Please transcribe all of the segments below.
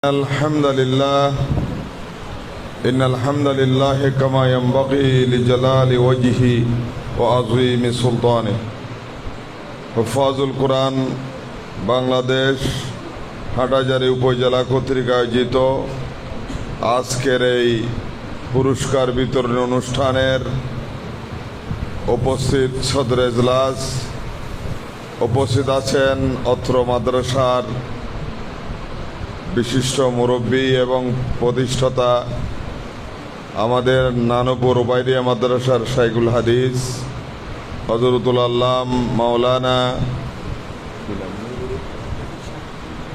الحمد لله إن الحمد لله كما ينبغي لجلال وجهه وعظيم سلطانه حفاظুল কোরআন বাংলাদেশ হাটহাজারী উপজেলা কর্তৃক আয়োজিত আজকের এই পুরস্কার বিতরণ অনুষ্ঠানের উপস্থিত সদর এজলাস উপস্থিত আছেন অত্র মাদ্রাসার বিশিষ্ট মুরব্বী এবং প্রতিষ্ঠাতা আমাদের নানুপুর ওবাইদিয়া মাদ্রাসার শাইখুল হাদিস হযরতুল আল্লাম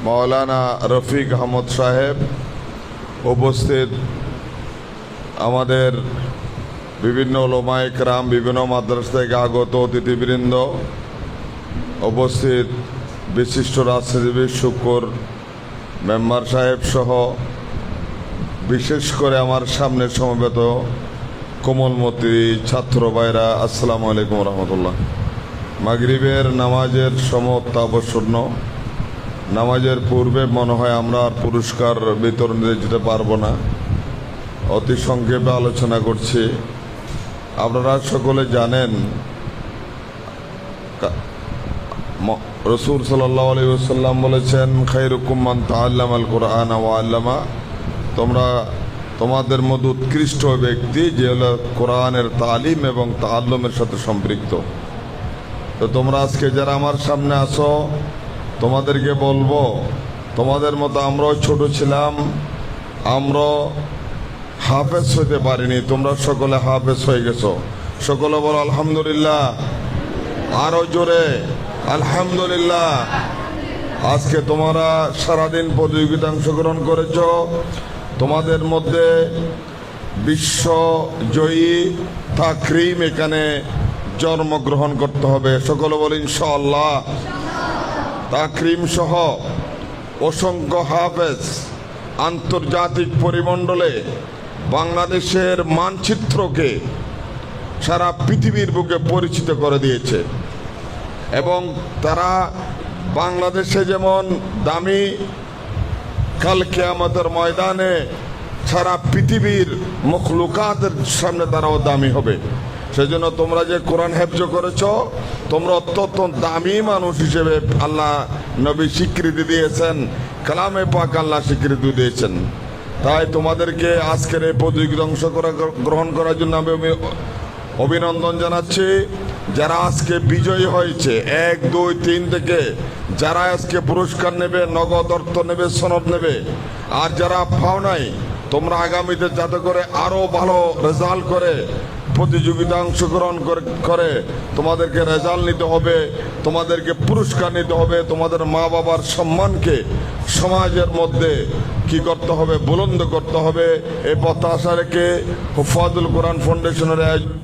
মাওলানা রফিক আহমদ সাহেব, উপস্থিত আমাদের বিভিন্ন উলামায়ে কেরাম, বিভিন্ন মাদ্রাসা থেকে আগত অতিথিবৃন্দ, উপস্থিত বিশিষ্ট রাজনীতিবিদ শুকর মেম্বার সাহেব সহ বিশেষ করে আমার সামনে সমবেত কোমলমতি ছাত্র ভাইরা, আসসালামু আলাইকুম রহমতুল্লাহ। মাগরিবের নামাজের সমতাবসন্ন নামাজের পূর্বে মনে হয় আমরা আর পুরস্কার বিতরণে যেতে পারবো না, অতি সংক্ষেপে আলোচনা করছি। আপনারা সকলে জানেন রাসূল সাল্লাল্লাহু আলাইহি ওয়াসাল্লাম বলেছেন, খায়রুকুম মান তাআল্লামাল কুরআন ওয়া আল্লামা, তোমাদের মধ্যে উৎকৃষ্ট ব্যক্তি যে হলো কোরআনের তালিম এবং তাআল্লুমের সাথে সম্পৃক্ত। তো তোমরা আজকে যারা আমার সামনে আসো, তোমাদেরকে বলবো, তোমাদের মতো আমরাও ছোট ছিলাম, আমরা হাফেজ হইতে পারিনি, তোমরা সকলে হাফেজ হয়ে গেছো। সকলে বলো আলহামদুলিল্লাহ, আরো জোরে আলহামদুলিল্লাহ। আজকে তোমরা সারাদিন প্রতিযোগিতা অংশগ্রহণ করেছ, তোমাদের মধ্যে বিশ্বজয়ী তাকরিম এখানে জন্মগ্রহণ করতে হবে। সকলে বলি ইনশাআল্লাহ। তাকরিম সহ অসংখ্য হাফেজ আন্তর্জাতিক পরিমণ্ডলে বাংলাদেশের মানচিত্রকে সারা পৃথিবীর বুকে পরিচিত করে দিয়েছে এবং তারা বাংলাদেশে যেমন দামি, কাল কিয়ামতের ময়দানে সারা পৃথিবীর মখলুকাতের সামনে তারাও দামি হবে। সেজন্য তোমরা যে কোরআন হেফজ করেছ, তোমরা অত্যন্ত দামি মানুষ হিসেবে আল্লাহ নবী স্বীকৃতি দিয়েছেন, কালামে পাক আল্লাহ স্বীকৃতি দিয়েছেন। তাই তোমাদেরকে আজকের এই প্রতিযোগিতা গ্রহণ করার জন্য আমি অভিনন্দন জানাচ্ছি। যারা আজকে বিজয়ী হয়েছে 1, 2, 3 থেকে যারা আজকে পুরস্কার নেবে, নগদ অর্থ নেবে, সনদ নেবে, আর যারা পাও নাই, তোমরা আগামীতে যাতে করে আরো ভালো রেজাল্ট করে প্রতিযোগিতা অংশগ্রহণ করে তোমাদেরকে রেজাল্ট নিতে হবে, তোমাদেরকে পুরস্কার নিতে হবে, তোমাদের মা বাবার সম্মানকে সমাজের মধ্যে কি করতে হবে, বুলন্দ করতে হবে। এই প্রত্যাশা রেখে হুফাজুল কোরআন ফাউন্ডেশনের আয়োজন